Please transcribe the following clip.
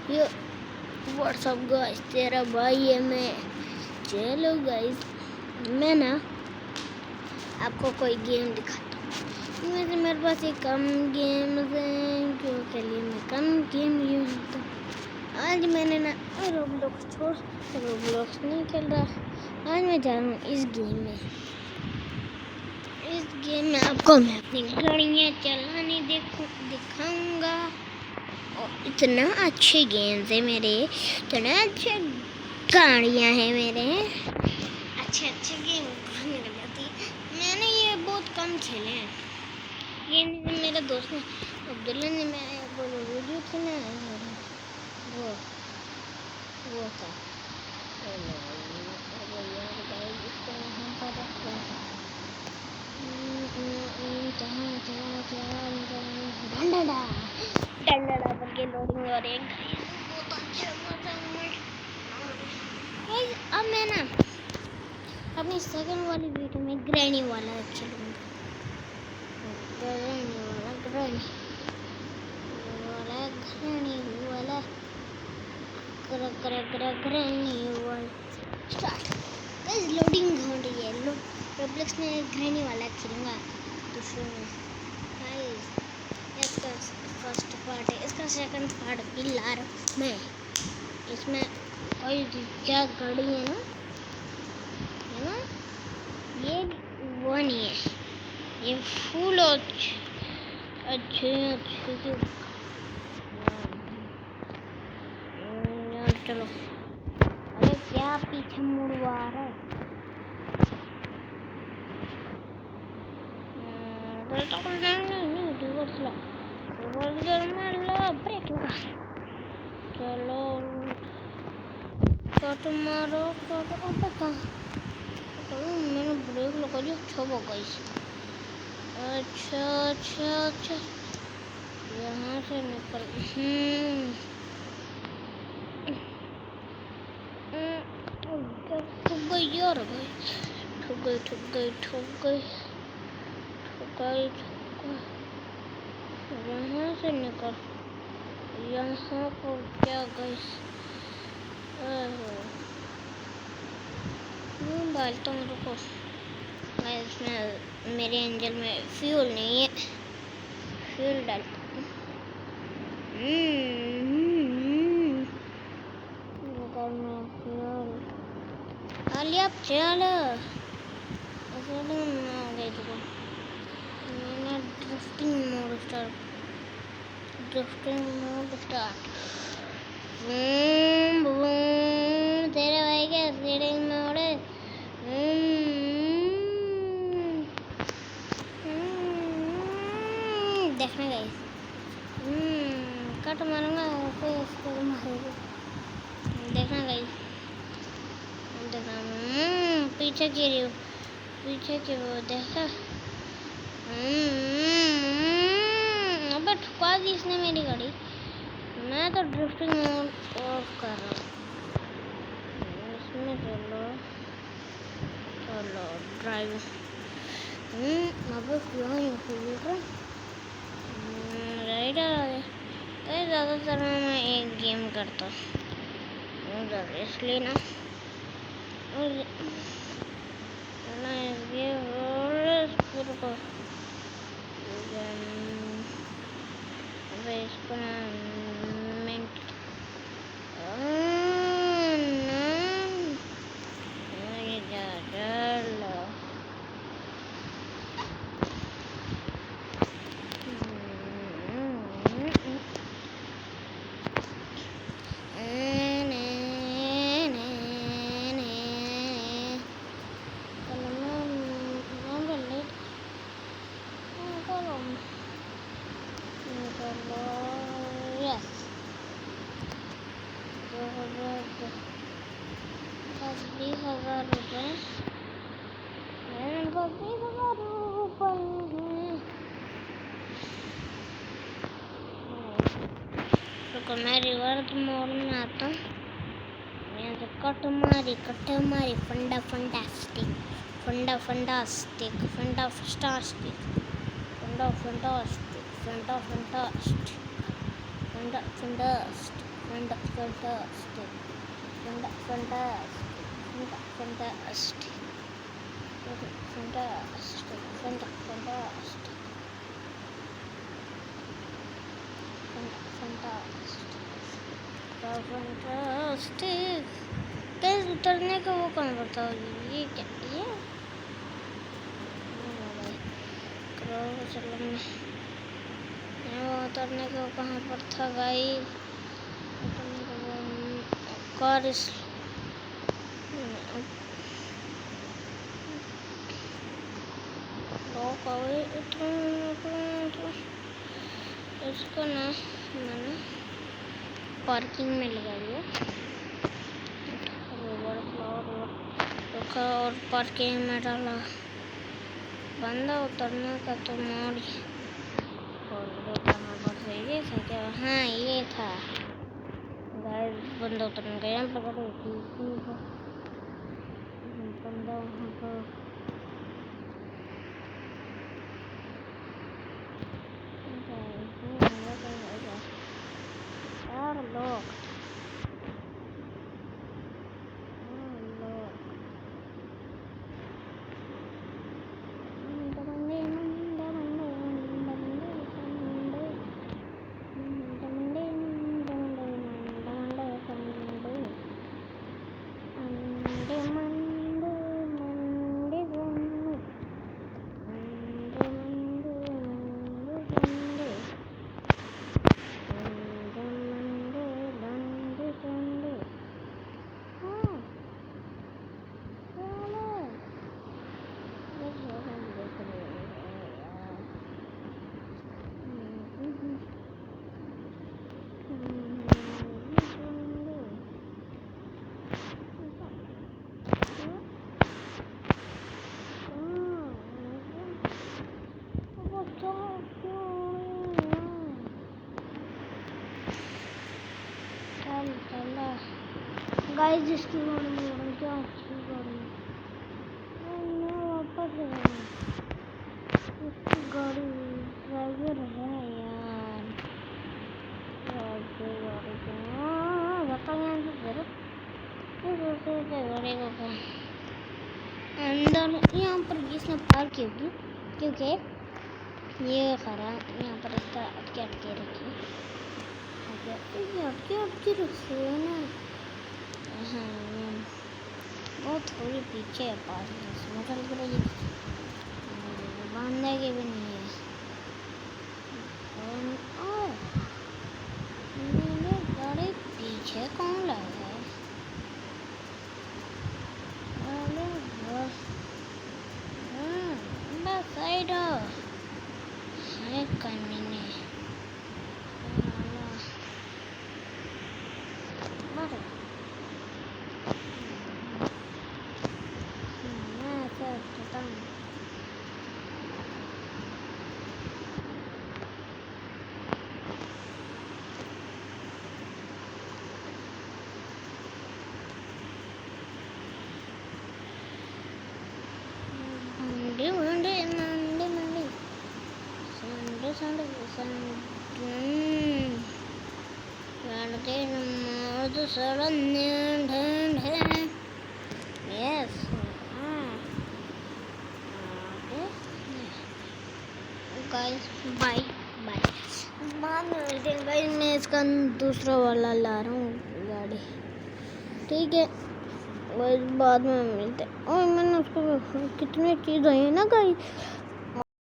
यो WhatsApp guys, तेरा भाई है मैं। चलो गाइस, मैं ना आपको कोई गेम दिखाता हूँ। वैसे मेरे पास एक कम गेम्स हैं क्योंकि लिए मैं कम गेम यूज करता हूँ। आज मैंने ना रोब्लॉक्स रोब्लॉक्स नहीं खेल रहा। आज मैं जा रहा हूँ इस गेम में आपको मैं अपनी गाड़ियाँ चलाने दिखाऊंगा। और इतना अच्छे गेम्स है मेरे, इतने अच्छे गाड़ियाँ हैं मेरे, अच्छे गेम निकल जाती है। मैंने ये बहुत कम खेले हैं। ये मेरे दोस्त ने अब्दुल्ला ने मैं वो वीडियो थी ना वो था डंडा पर के लोडिंग और एक बहुत अच्छा अब मैं ना अपनी सेकंड वाली वीडियो में ग्रैनी वाला खेलूंगा। स्टार्ट गाइस, लोडिंग हो रही है। रोब्लॉक्स में ग्रैनी वाला खेलूंगा। दूसरे में गाइस इसका फर्स्ट पार्ट है, इसका सेकंड पार्ट भी ला रहा हूं मैं। इसमें कोई क्या गाड़ी है ना, ये वो नहीं है, ये फुल अच्छे चलो। अरे क्या पीछे मुड़वा रहा है? चलो कट मारो मैंने ब्रेक लगा दिया। अच्छा यहाँ से निकल ठुक गई यार भाई, ठुक गई। यहाँ से निकल, यहाँ पर क्या गई? डालता हूँ, रुको। इसमें मेरे इंजन में फ्यूल नहीं है, फ्यूल डालता हूँ। अब चलो मैंने ड्रिफ्टिंग मोड स्टार्ट। तेरे भाई के स्टीयरिंग मोड है। देखना गाइस, कट मारूंगा फिर मारेगा। देखना गाइस, पीछे की वो देखा। अबे ठुका दी इसने मेरी गाड़ी। मैं तो ड्रिफ्टिंग मोड ऑफ कर रहा हूँ। इसमें चलो ड्राइव। अब राइडर ज़्यादातर मैं एक गेम करता हूँ इसलिए ना, इसको मैं रिवर्स मोड में आता हूँ। यहाँ से कट मारी फंटास्टिक। कैसे उतरने का वो कौन पड़ता होगी? ये क्या ये चलो वो उतरने का वो कहाँ पर था गाइस? उतरने का वो कार इस इसको ना मैंने पार्किंग में लगा दिया और पार्किंग में डाला। बंदा उतरने का तो मोड़ ये था क्या? हाँ ये था गाइस, बंदा उतरने का यहाँ पर बंदा वहाँ पर लोग गाइस, जिसकी गाड़ी में क्या अच्छी गाड़ी वापस उसकी गाड़ी ड्राइवर है यार। बताओ गाड़ी को अंदर यहाँ पर जिसने पार्क की होगी, क्योंकि ये खरा यहाँ पर इसका अटके रखी रखी ना। हाँ वो थोड़ी पीछे है पास बांधने के भी नहीं है। मेरे गाड़ी पीछे कौन लगा है? बस साइड है करनी नहीं। Yes. Guys, bye bye. बाद में मिलते हैं गाइस। मैं इसका दूसरा वाला ला रहा हूँ गाड़ी, ठीक है गाइस? बाद में मिलते हैं। और मैंने उसको कितनी चीज़ आई है ना गाइस,